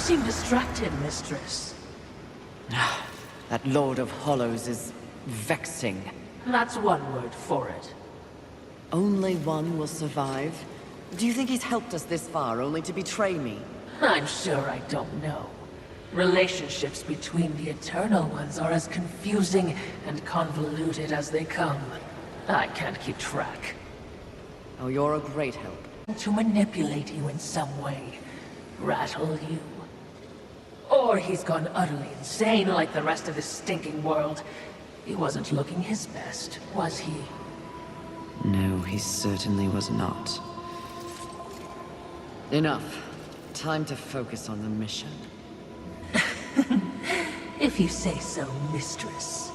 seem distracted, mistress. That Lord of Hollows is vexing. That's one word for it. Only one will survive? Do you think he's helped us this far only to betray me? I'm sure I don't know. Relationships between the Eternal Ones are as confusing and convoluted as they come. I can't keep track. Oh, you're a great help. To manipulate you in some way. Rattle you. Or he's gone utterly insane like the rest of this stinking world. He wasn't looking his best, was he? No, he certainly was not. Enough. Time to focus on the mission. If you say so, mistress.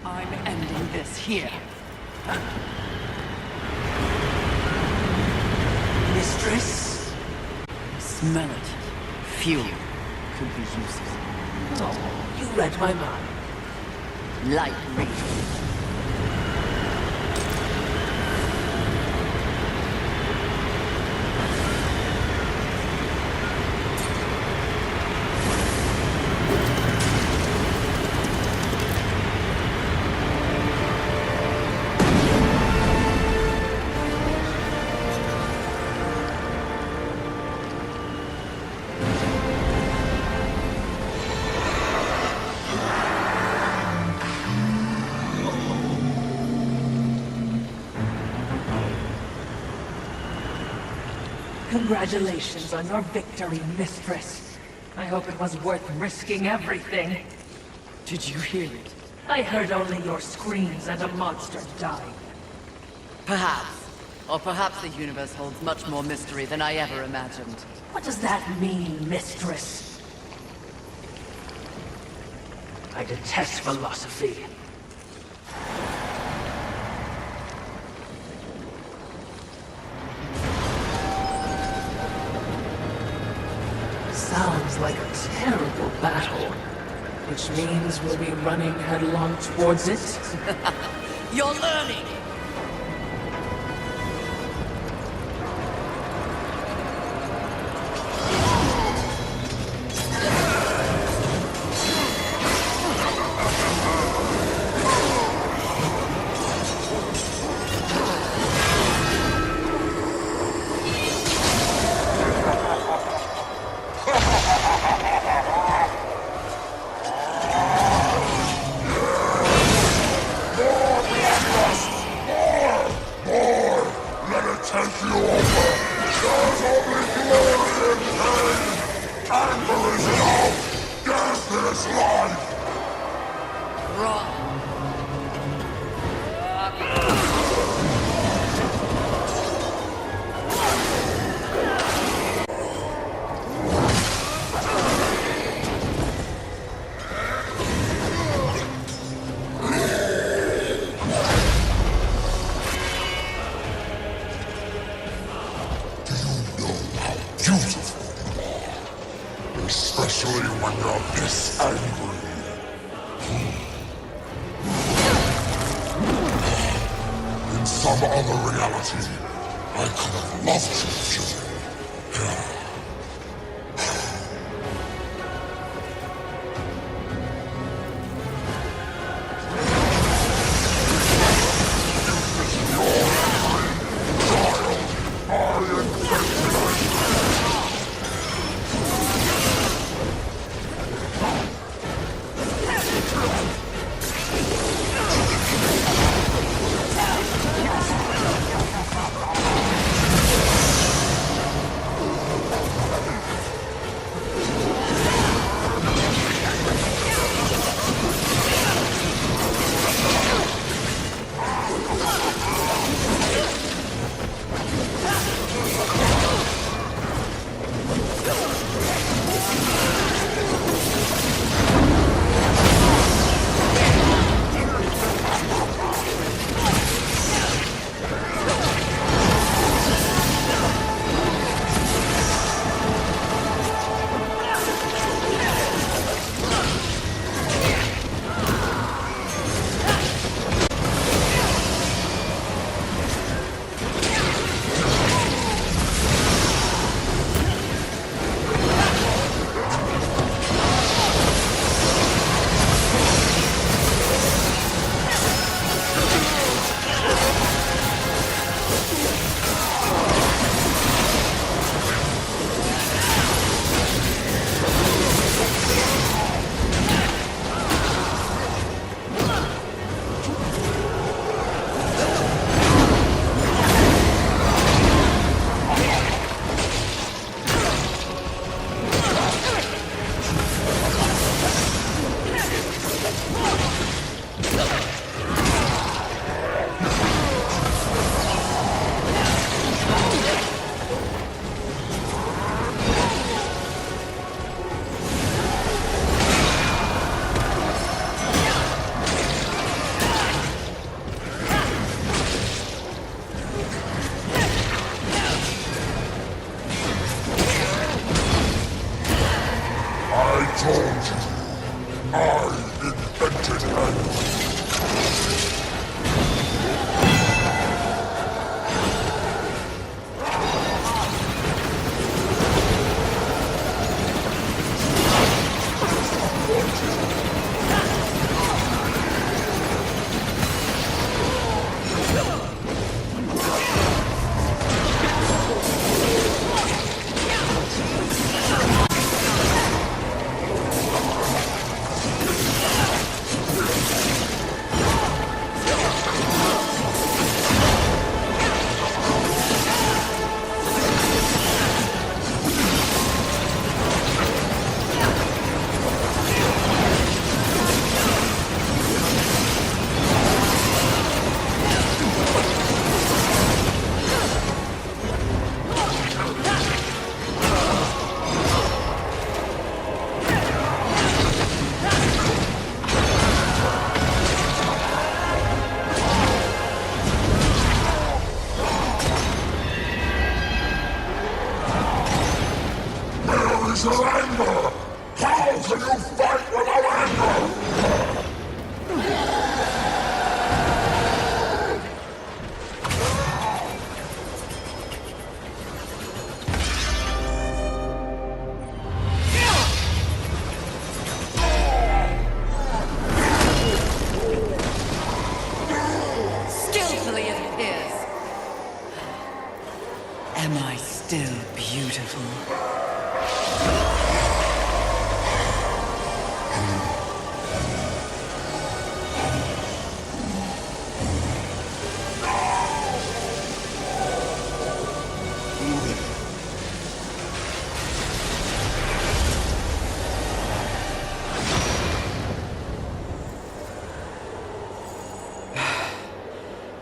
I'm ending this here. Mistress? Smell it. Fuel. Could be useless. Oh, you read my mind. Light reading. Congratulations on your victory, mistress. I hope it was worth risking everything. Did you hear it? I heard only your screams and a monster dying. Perhaps. Or perhaps the universe holds much more mystery than I ever imagined. What does that mean, mistress? I detest philosophy. Sounds like a terrible battle. Which means we'll be running headlong towards it? You're learning! beautiful. Especially when you're this angry. In some other reality, I could have loved you, Joel. Surrender! How can you fight without anger? Skillfully it appears. Am I still beautiful?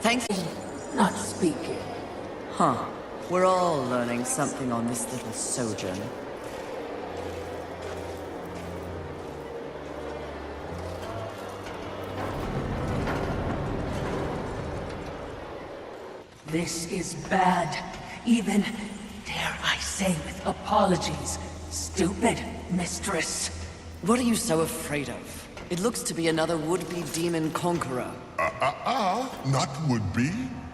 Thanks. Not speaking. Huh. We're all learning something on this little sojourn. This is bad. Even, dare I say with apologies, stupid mistress. What are you so afraid of? It looks to be another would-be demon conqueror. Not would-be,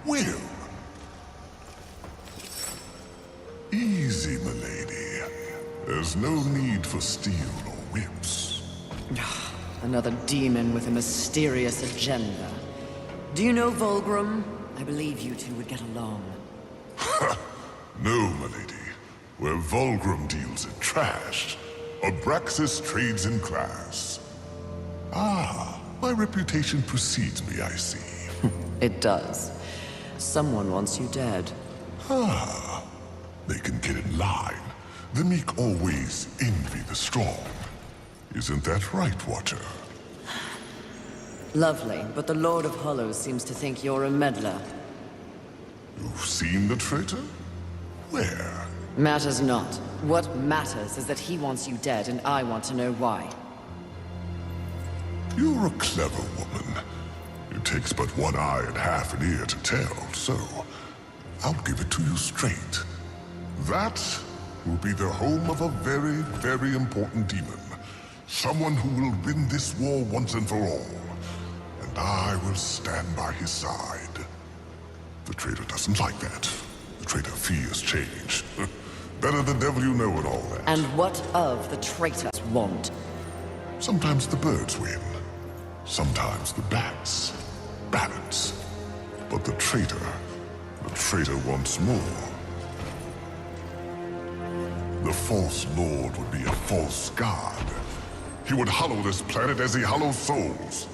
will. Easy, milady. There's no need for steel or whips. Another demon with a mysterious agenda. Do you know Volgrim? I believe you two would get along. No, milady. Where Volgrim deals in trash, Abraxas trades in class. My reputation precedes me, I see. It does. Someone wants you dead. They can get in line. The meek always envy the strong. Isn't that right, Watcher? Lovely, but the Lord of Hollows seems to think you're a meddler. You've seen the traitor? Where? Matters not. What matters is that he wants you dead, and I want to know why. You're a clever woman. It takes but one eye and half an ear to tell, so I'll give it to you straight. That will be the home of a very, very important demon. Someone who will win this war once and for all. And I will stand by his side. The traitor doesn't like that. The traitor fears change. Better the devil you know and all that. And what of the traitors want? Sometimes the birds win. Sometimes the bats. Balance. But the traitor wants more. The false lord would be a false god. He would hollow this planet as he hollows souls.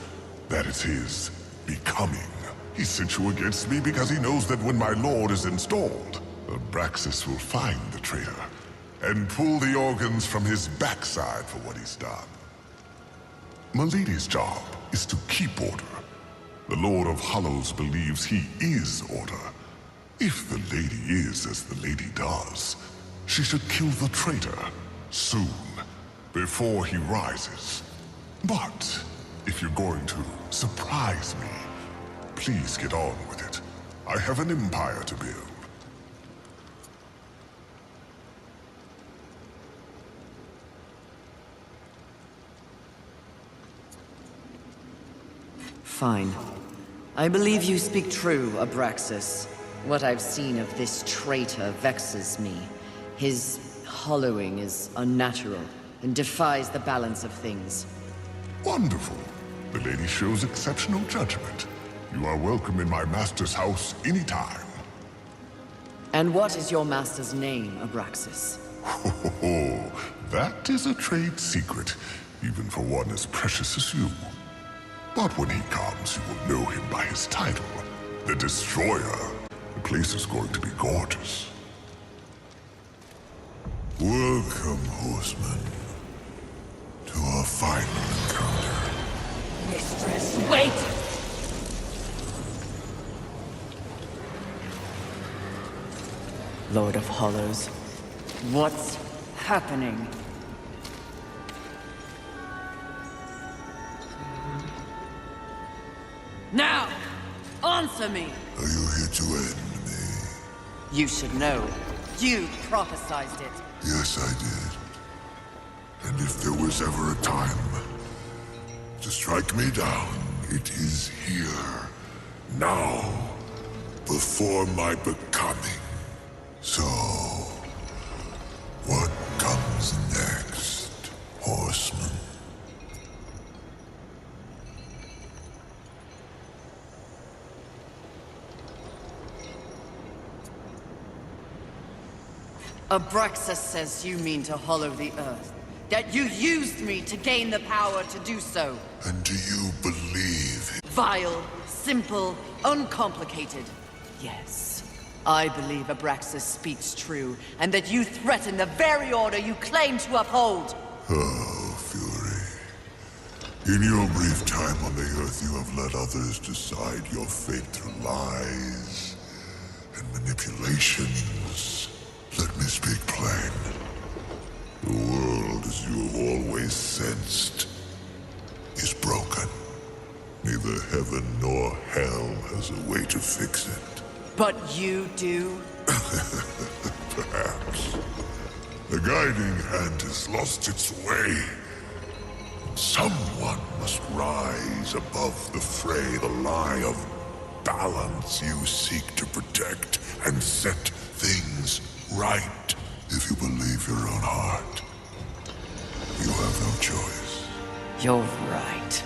That is his becoming. He sent you against me because he knows that when my lord is installed, Abraxas will find the traitor and pull the organs from his backside for what he's done. Milady's job is to keep order. The Lord of Hollows believes he is order. If the lady is as the lady does, she should kill the traitor soon, before he rises. But if you're going to surprise me, please get on with it. I have an empire to build. Fine. I believe you speak true, Abraxas. What I've seen of this traitor vexes me. His hollowing is unnatural and defies the balance of things. Wonderful. The lady shows exceptional judgment. You are welcome in my master's house anytime. And what is your master's name, Abraxas? That is a trade secret, even for one as precious as you. But when he comes, you will know him by his title, the Destroyer. The place is going to be gorgeous. Welcome, horseman, to our final encounter. Mistress, wait! Lord of Hollows, what's happening? Now, answer me! Are you here to end me? You should know. You prophesized it. Yes, I did. And if there was ever a time to strike me down, it is here. Now. Before my becoming. So, what comes next, horseman? Abraxas says you mean to hollow the earth. That you used me to gain the power to do so. And do you believe it? Vile, simple, uncomplicated. Yes, I believe Abraxas speaks true, and that you threaten the very order you claim to uphold. Oh, Fury. In your brief time on the Earth, you have let others decide your fate through lies and manipulations. Let me speak plain. The world, as you have always sensed, is broken. Neither heaven nor hell has a way to fix it. But you do? Perhaps. The guiding hand has lost its way. Someone must rise above the fray, the lie of balance you seek to protect and set things right. If you believe your own heart, you have no choice. You're right.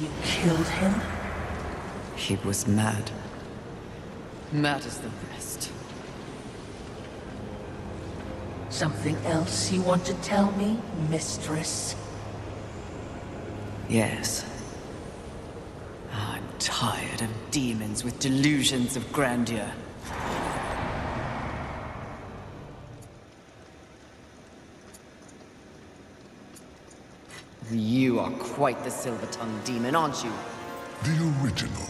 You killed him? He was mad. Mad as the rest. Something else you want to tell me, mistress? Yes. I'm tired of demons with delusions of grandeur. You are quite the silver-tongued demon, aren't you? The original.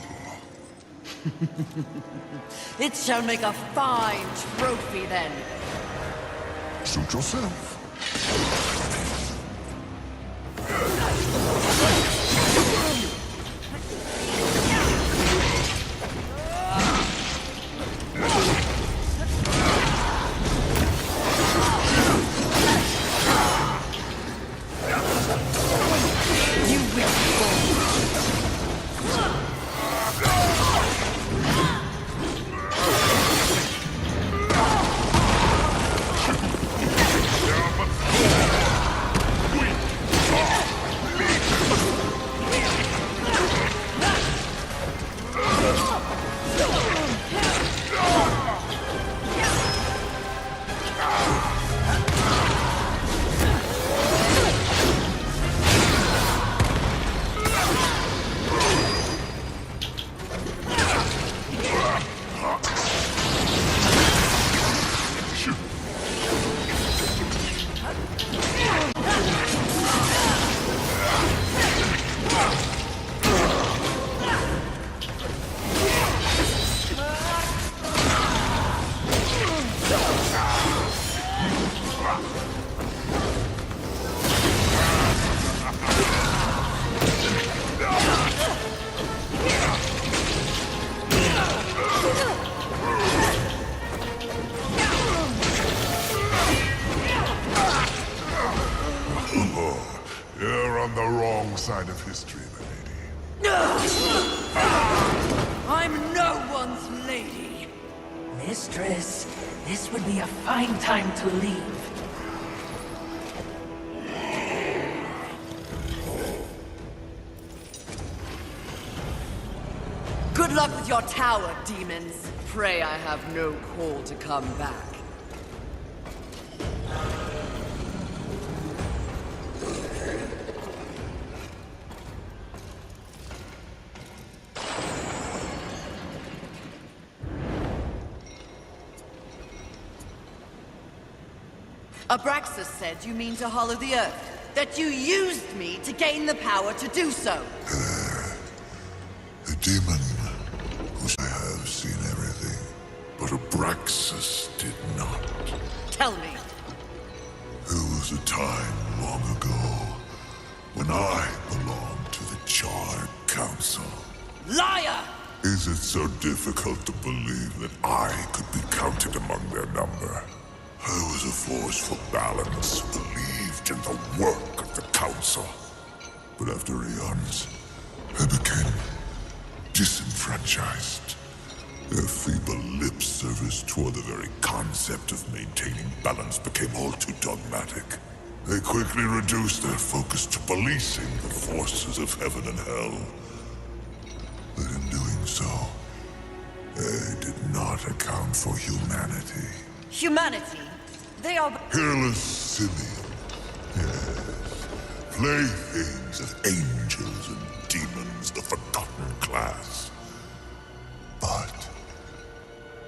It shall make a fine trophy, then. Suit yourself. You're on the wrong side of history, my lady. I'm no one's lady. Mistress, this would be a fine time to leave. Good luck with your tower, demons. Pray I have no call to come back. Abraxas said you mean to hollow the earth. That you used me to gain the power to do so. The demon, whose I have seen everything, but Abraxas did not. Tell me. There was a time long ago when I belonged to the Charred Council. Liar! Is it so difficult to believe that I could be counted among their number? I was a force for balance, believed in the work of the Council. But after eons, I became disenfranchised. Their feeble lip service toward the very concept of maintaining balance became all too dogmatic. They quickly reduced their focus to policing the forces of heaven and hell. But in doing so, they did not account for humanity. Humanity? They are... Hairless Simeon, yes. Playthings of angels and demons, the forgotten class. But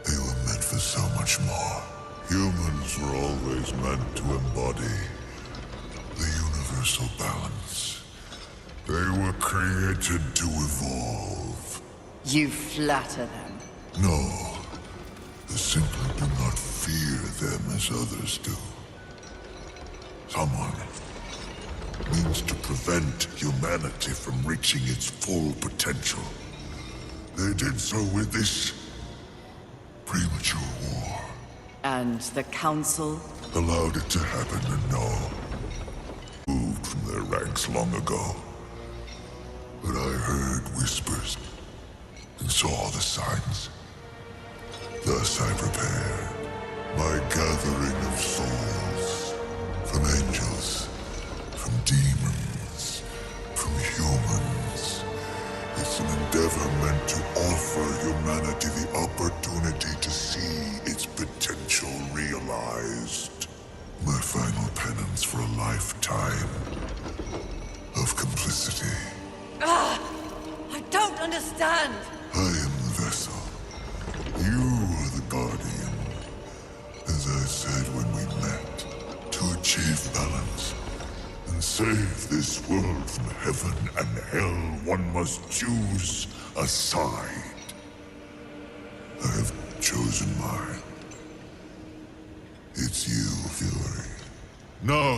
they were meant for so much more. Humans were always meant to embody the universal balance. They were created to evolve. You flatter them. No. They simply do not fear them as others do. Someone means to prevent humanity from reaching its full potential. They did so with this premature war. And the Council? Allowed it to happen and no. Moved from their ranks long ago. But I heard whispers and saw the signs. Thus I prepared my gathering of souls, from angels, from demons, from humans. It's an endeavor meant to offer humanity the opportunity to see its potential realized. My final penance for a lifetime of complicity. I don't understand! I am the vessel. You are the guardian. As I said when we met, to achieve balance and save this world from heaven and hell, one must choose a side. I have chosen mine. It's you, Fury. Now,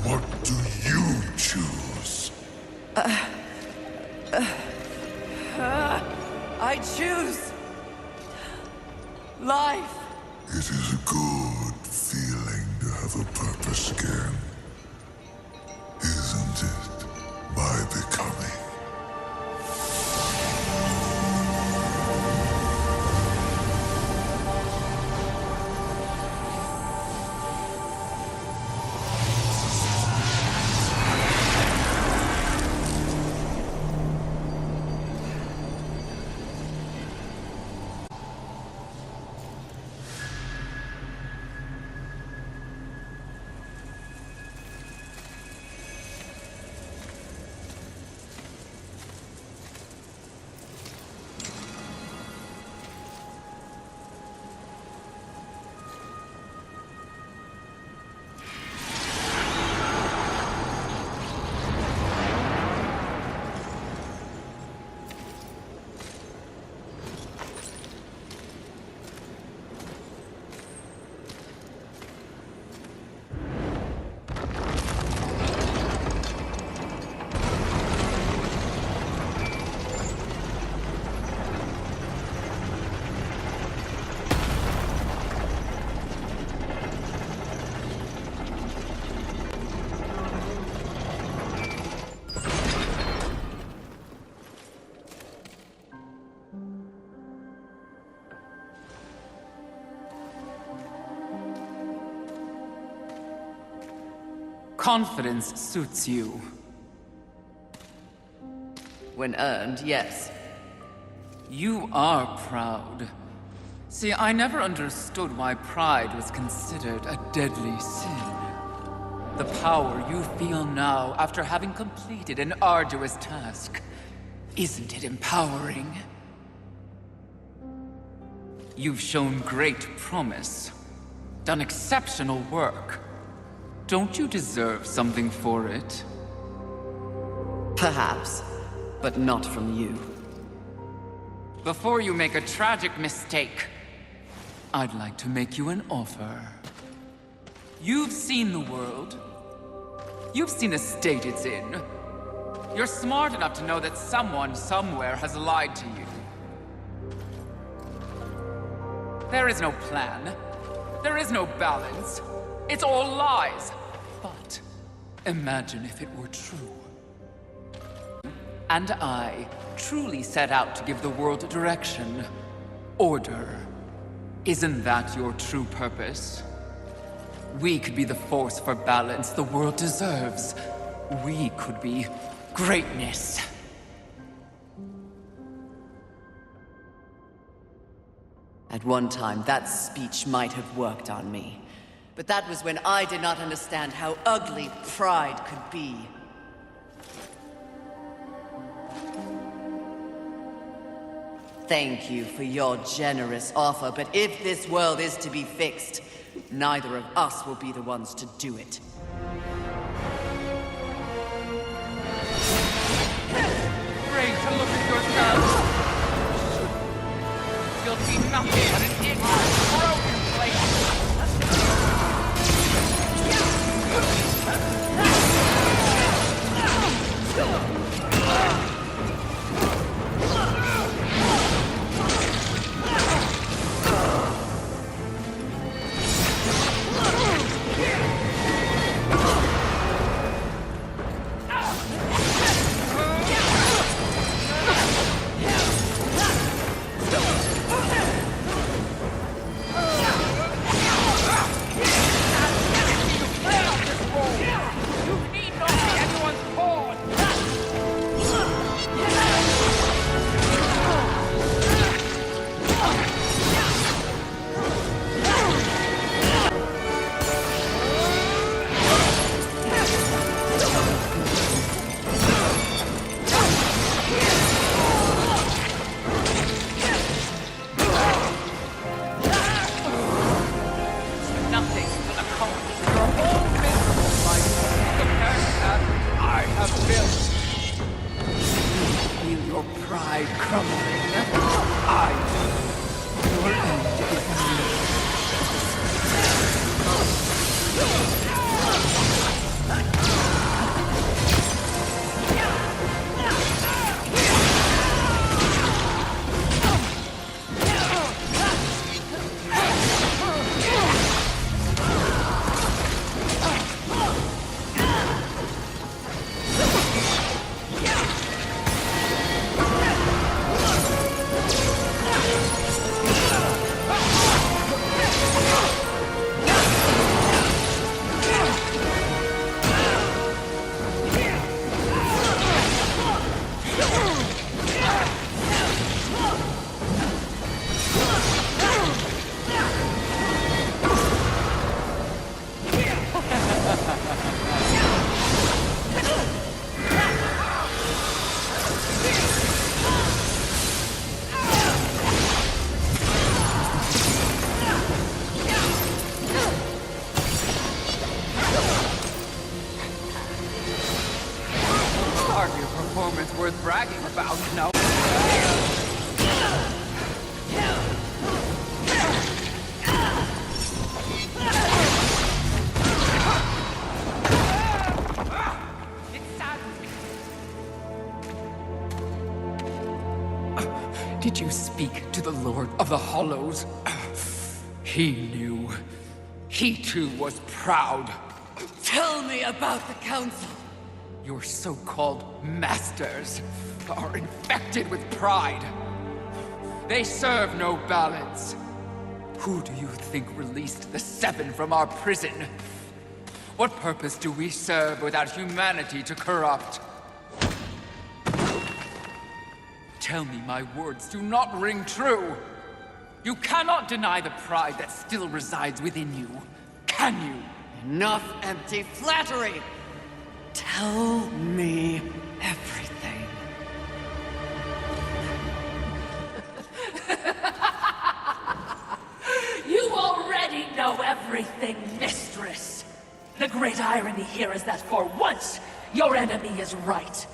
what do you choose? I choose... life. It is a good feeling to have a purpose again. Isn't it? By becoming. confidence suits you. When earned, yes. You are proud. See, I never understood why pride was considered a deadly sin. The power you feel now after having completed an arduous task, isn't it empowering? You've shown great promise, done exceptional work. Don't you deserve something for it? Perhaps, but not from you. Before you make a tragic mistake, I'd like to make you an offer. You've seen the world. You've seen the state it's in. You're smart enough to know that someone somewhere has lied to you. There is no plan. There is no balance. It's all lies. But imagine if it were true. And I truly set out to give the world direction, order. Isn't that your true purpose? We could be the force for balance the world deserves. We could be greatness. At one time, that speech might have worked on me. But that was when I did not understand how ugly pride could be. Thank you for your generous offer, but if this world is to be fixed, neither of us will be the ones to do it. Afraid to look at yourself. You'll see nothing but an ignorant, broken place. Worth bragging about, no? Did you speak to the Lord of the Hollows? He knew. He too was proud. Tell me about the Council. Your so-called masters are infected with pride. They serve no balance. Who do you think released the 7 from our prison? What purpose do we serve without humanity to corrupt? Tell me my words do not ring true. You cannot deny the pride that still resides within you, can you? Enough empty flattery! Tell me everything. You already know everything, mistress. The great irony here is that for once, your enemy is right.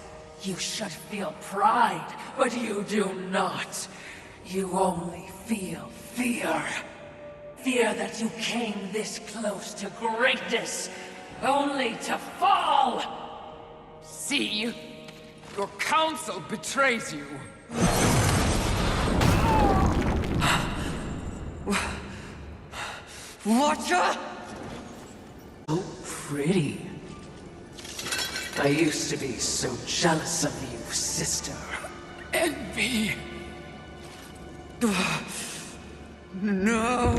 You should feel pride, but you do not. You only feel fear. Fear that you came this close to greatness, only to fall! See? Your counsel betrays you. Watcher? So pretty. I used to be so jealous of you, sister. Envy. No.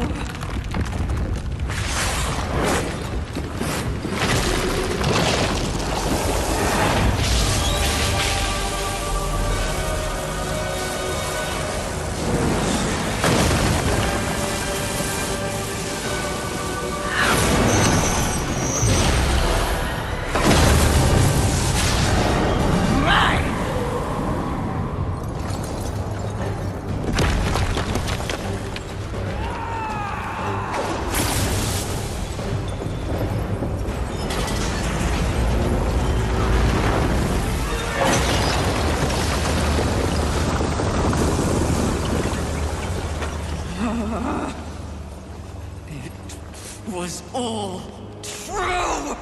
Was all true!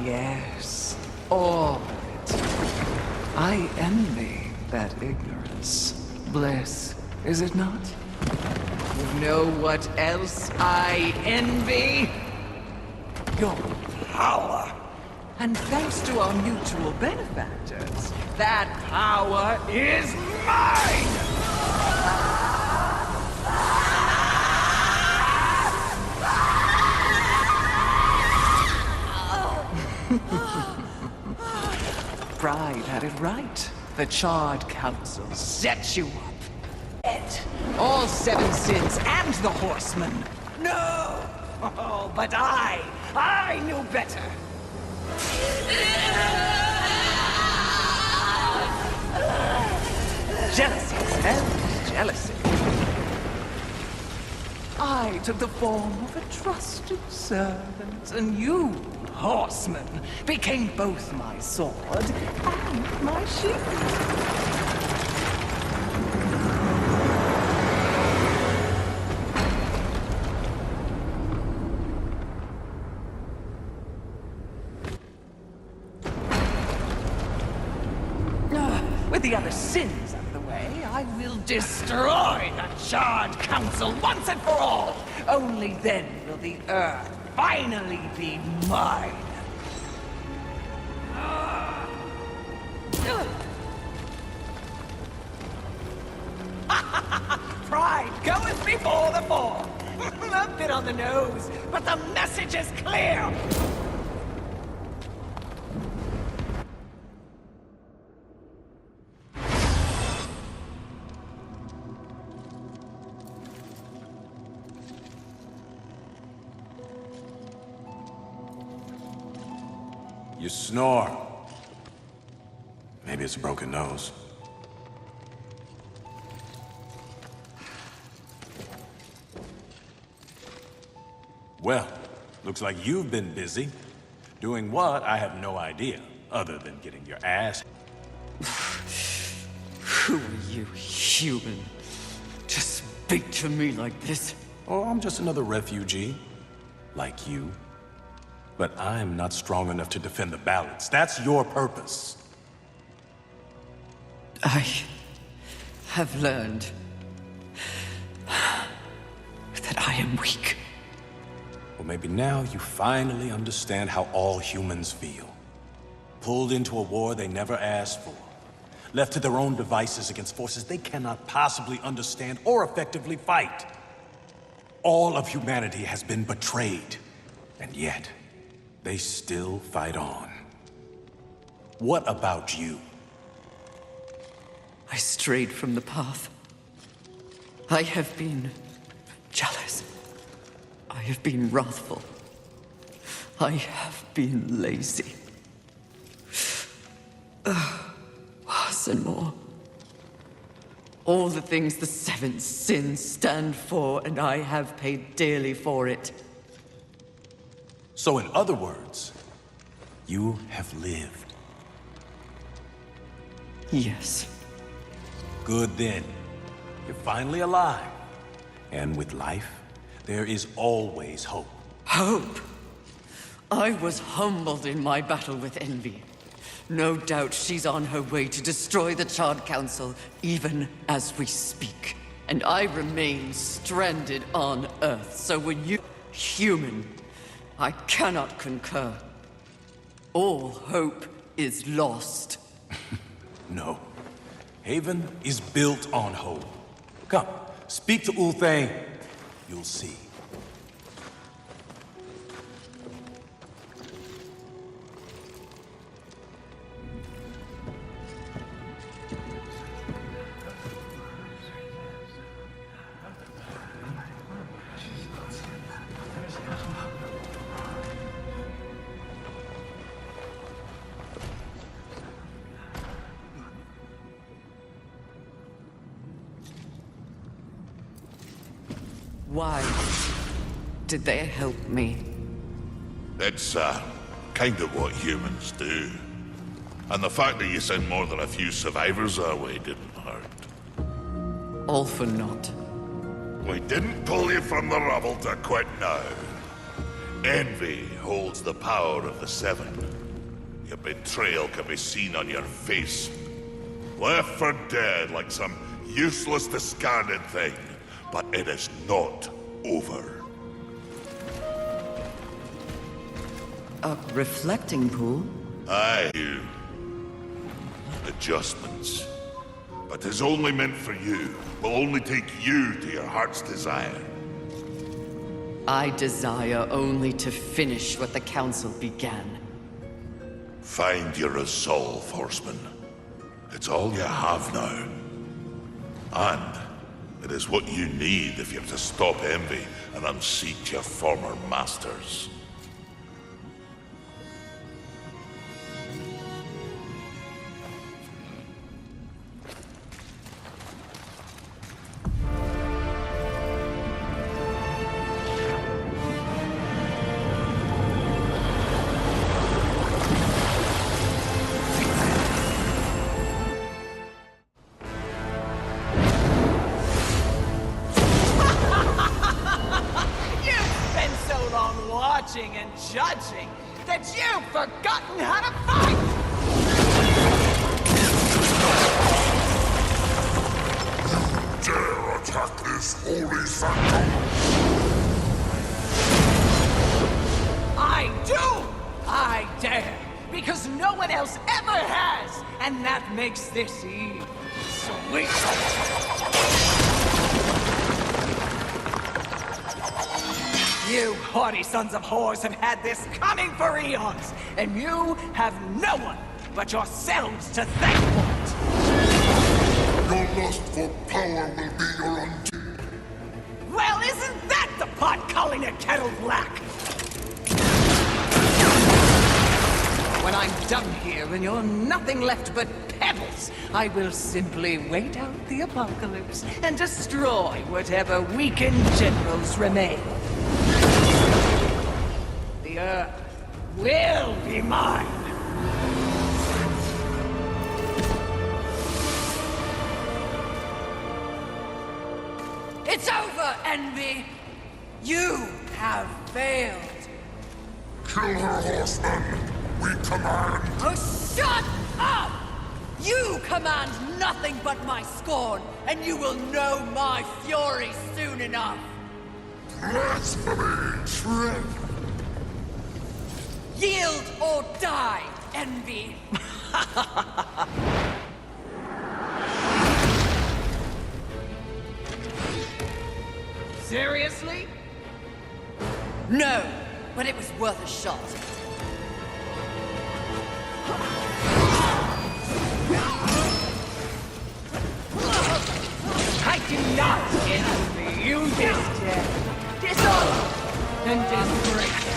Yes, all of it. I envy that ignorance. Bliss, is it not? You know what else I envy? Your power. And thanks to our mutual benefactors, that power is mine! Pride had it right. The Charred Council set you up. Dead. All 7 sins and the Horseman. No! Oh, but I knew better. Jealousy is hell, jealousy. I took the form of a trusted servant, and you, Horseman, became both my sword and my shield. With the other sins out of the way, I will destroy the Charred Council once and for all! Only then will the Earth finally be mine! Pride goeth before the fall! A bit on the nose, but the message is clear! You snore. Maybe it's a broken nose. Well, looks like you've been busy. Doing what, I have no idea, other than getting your ass. Who are you, human, to speak to me like this? Oh, I'm just another refugee, like you. But I'm not strong enough to defend the balance. That's your purpose. I have learned that I am weak. Well, maybe now you finally understand how all humans feel. Pulled into a war they never asked for. Left to their own devices against forces they cannot possibly understand or effectively fight. All of humanity has been betrayed. And yet, they still fight on. What about you? I strayed from the path. I have been jealous. I have been wrathful. I have been lazy. Worse and more. All the things the seventh sin stand for, and I have paid dearly for it. So in other words, you have lived. Yes. Good then. You're finally alive. And with life, there is always hope. Hope? I was humbled in my battle with envy. No doubt she's on her way to destroy the Charred Council, even as we speak. And I remain stranded on Earth, so when you... human, I cannot concur. All hope is lost. No. Haven is built on hope. Come, speak to Ulthane. You'll see. Why did they help me? It's, kind of what humans do. And the fact that you sent more than a few survivors our way didn't hurt. All for naught. We didn't pull you from the rubble to quit now. Envy holds the power of the Seven. Your betrayal can be seen on your face. Left for dead like some useless, discarded thing. But it is not over. A reflecting pool? Aye, you. Adjustments. But is only meant for you. Will only take you to your heart's desire. I desire only to finish what the Council began. Find your resolve, Horseman. It's all you have now. And it is what you need if you're to stop envy and unseat your former masters. And judging that you've forgotten how to fight! Dare attack this holy sanctum! I do! I dare! Because no one else ever has! And that makes this eve sweet! You haughty sons of whores have had this coming for eons, and you have no one but yourselves to thank for it! Your lust for power will be your undoing. Well, isn't that the pot calling a kettle black? When I'm done here and you're nothing left but pebbles, I will simply wait out the apocalypse and destroy whatever weakened generals remain. The Earth will be mine! It's over, Envy! You have failed! Kill her, Horseman! We command! Oh, shut up! You command nothing but my scorn, and you will know my fury soon enough! Blasphemy! Tread! Yield or die, Envy! Seriously? No, but it was worth a shot. punishment is great.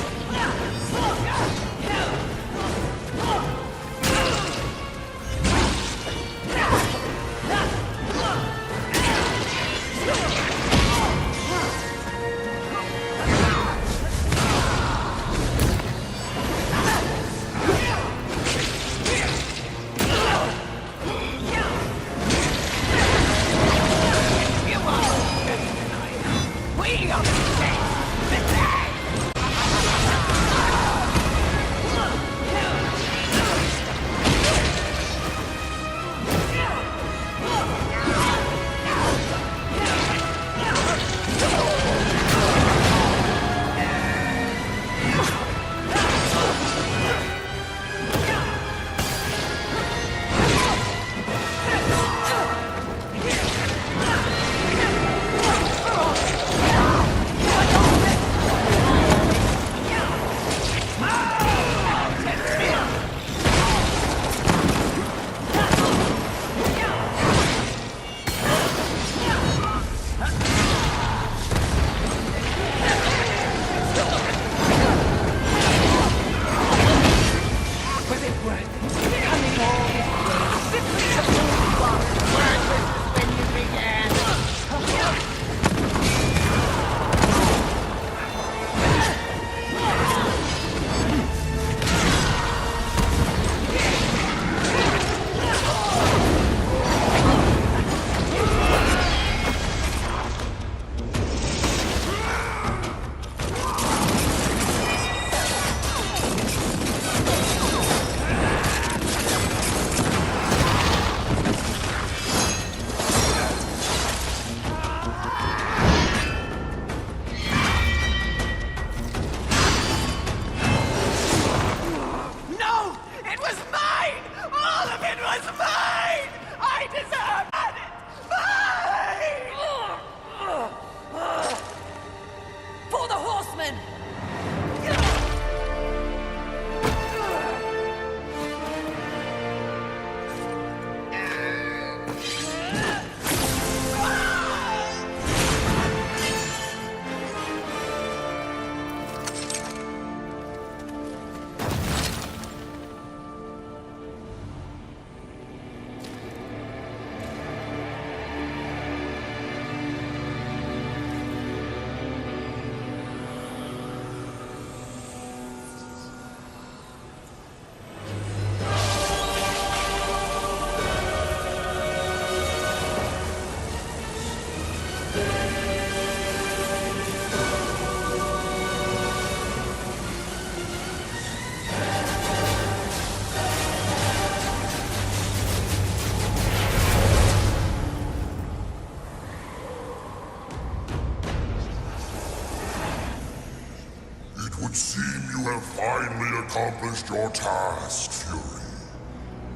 would seem you have finally accomplished your task, Fury.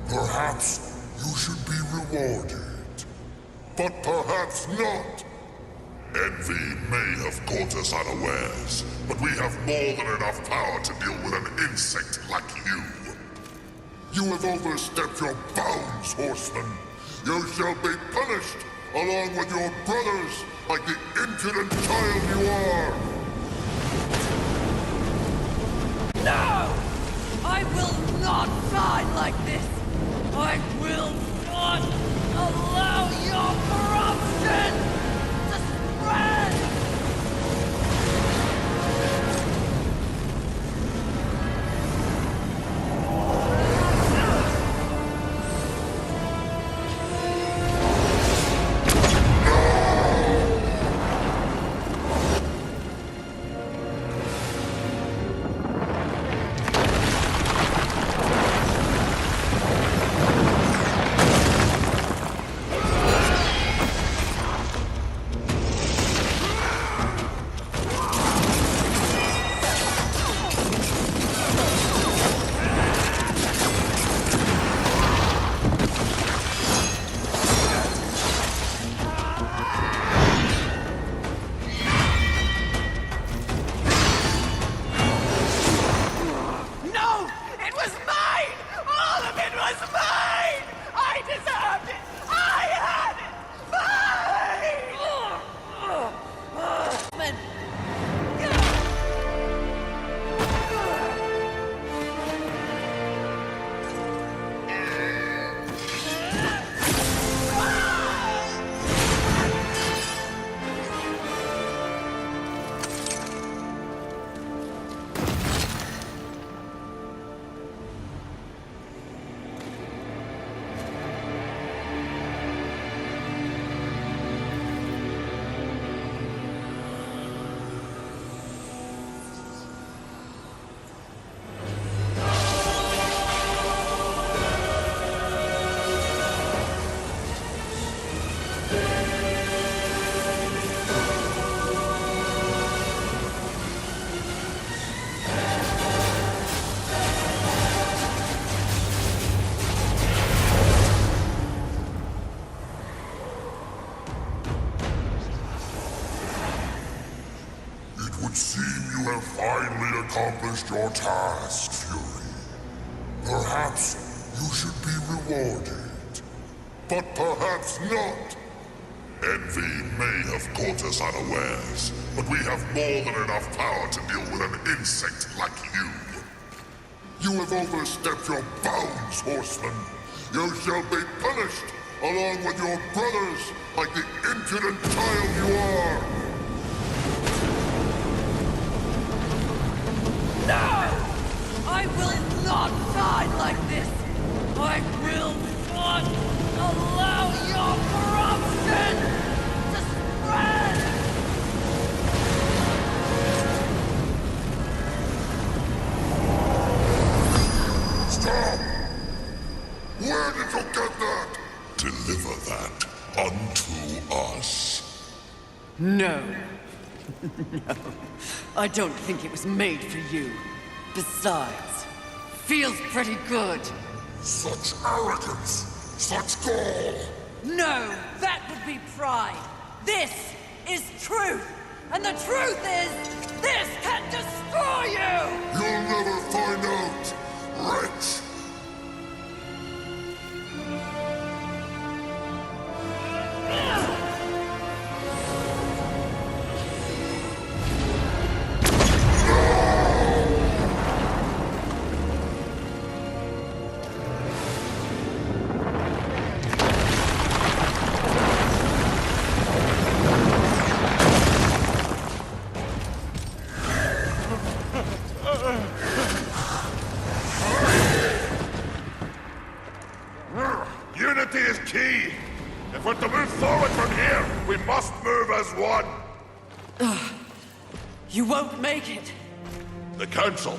Perhaps you should be rewarded. But perhaps not. Envy may have caught us unawares, but we have more than enough power to deal with an insect like you. You have overstepped your bounds, Horseman. You shall be punished, along with your brothers, like the impudent child you are. No! I will not die like this! I will not allow your corruption to spread! task, Fury. Perhaps you should be rewarded. But perhaps not. Envy may have caught us unawares, but we have more than enough power to deal with an insect like you. You have overstepped your bounds, Horseman. You shall be punished, along with your brothers, like the impudent child you are. No! I will not die like this! I will not allow your corruption to spread! Stop! Where did you get that? Deliver that unto us. No. No. I don't think it was made for you. Besides, feels pretty good. Such arrogance! Such gall! No, that would be pride. This is truth. And the truth is, this can destroy you! You'll never find out, wretch! Unity is key. If we're to move forward from here, we must move as one. You won't make it. The Council.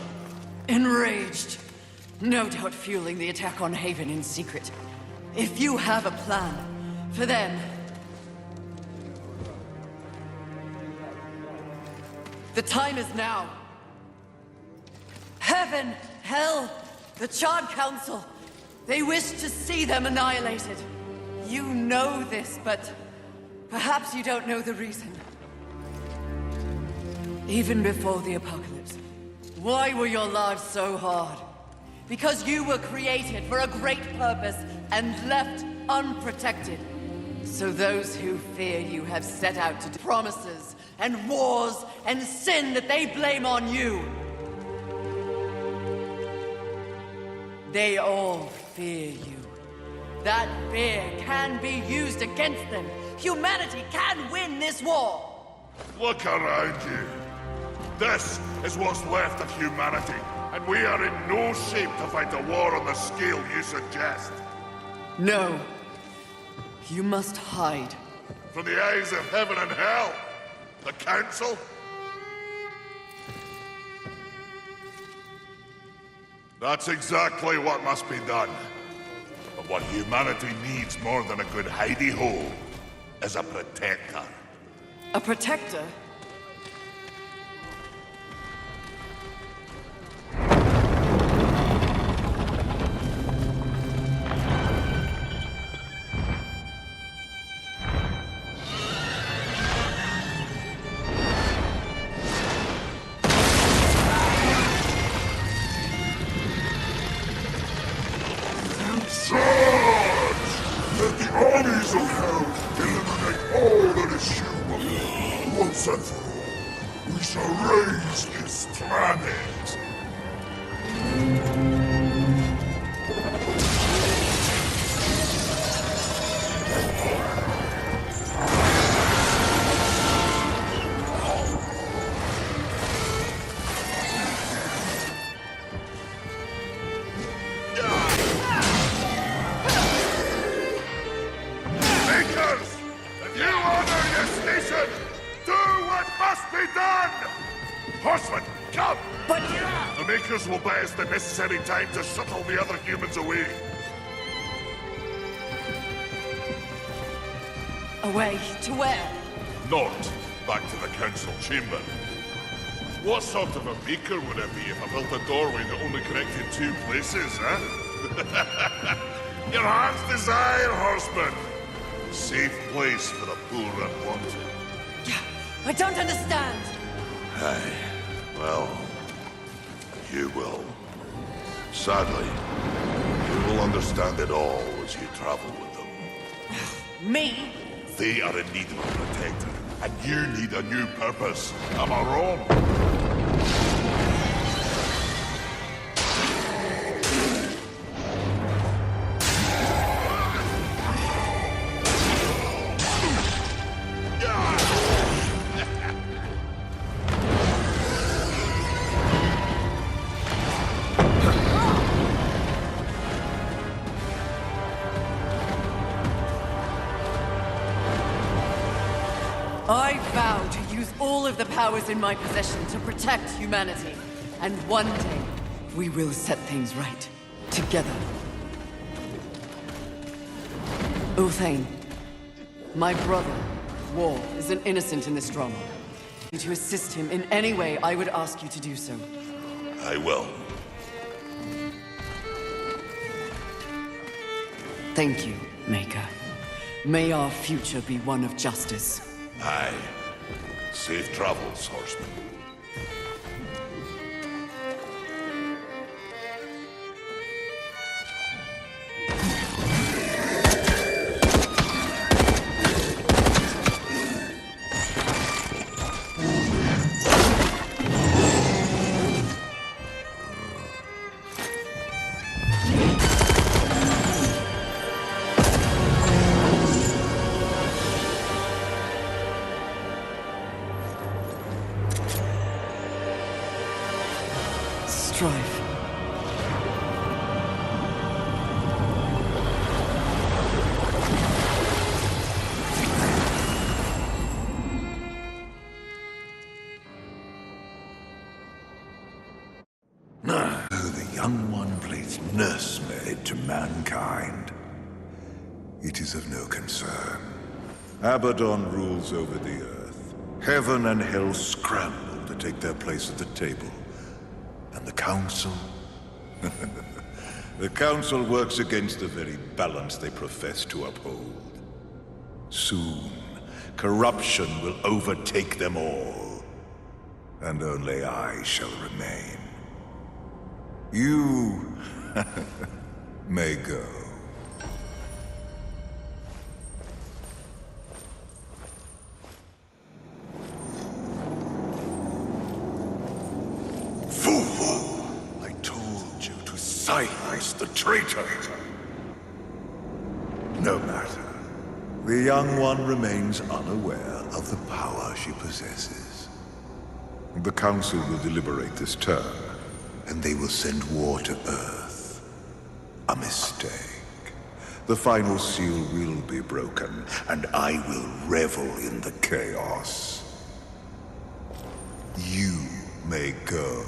Enraged. No doubt fueling the attack on Haven in secret. If you have a plan for them... The time is now. Heaven, hell, the Charred Council. They wish to see them annihilated. You know this, but perhaps you don't know the reason. Even before the apocalypse, why were your lives so hard? Because you were created for a great purpose and left unprotected. So those who fear you have set out to do promises and wars and sin that they blame on you. They all fear you. That fear can be used against them. Humanity can win this war. Look around you. This is what's left of humanity, and we are in no shape to fight a war on the scale you suggest. No. You must hide. From the eyes of heaven and hell. The Council? That's exactly what must be done. But what humanity needs more than a good hidey-hole is a protector. A protector? Let the armies of hell eliminate all that is human. Once and for all, we shall raise this planet. Horsemen, come! But... The Makers will buy us the necessary time to shuttle the other humans away. Away to where? North, back to the Council chamber. What sort of a Maker would it be if I built a doorway that only connected two places, huh? Your heart's desire, Horseman. Safe place for the poor and wanted. I don't understand. Aye, well, You will. Sadly, you will understand it all as you travel with them. Me? They are in need of a protector, and you need a new purpose. Am I wrong? I vow to use all of the powers in my possession to protect humanity. And one day, we will set things right. Together. Uthane, my brother, War, is an innocent in this drama. To assist him in any way, I would ask you to do so. I will. Thank you, Maker. May our future be one of justice. Aye. Safe travels, horseman. Strife. The young one plays nursemaid to mankind. It is of no concern. Abaddon rules over the earth. Heaven and hell scramble to take their place at the table. And the Council? The Council works against the very balance they profess to uphold. Soon, corruption will overtake them all. And only I shall remain. You may go. Fool! I told you to silence the traitor! No matter. The young one remains unaware of the power she possesses. The Council will deliberate this term, and they will send war to Earth. A mistake. The final seal will be broken, and I will revel in the chaos. You may go.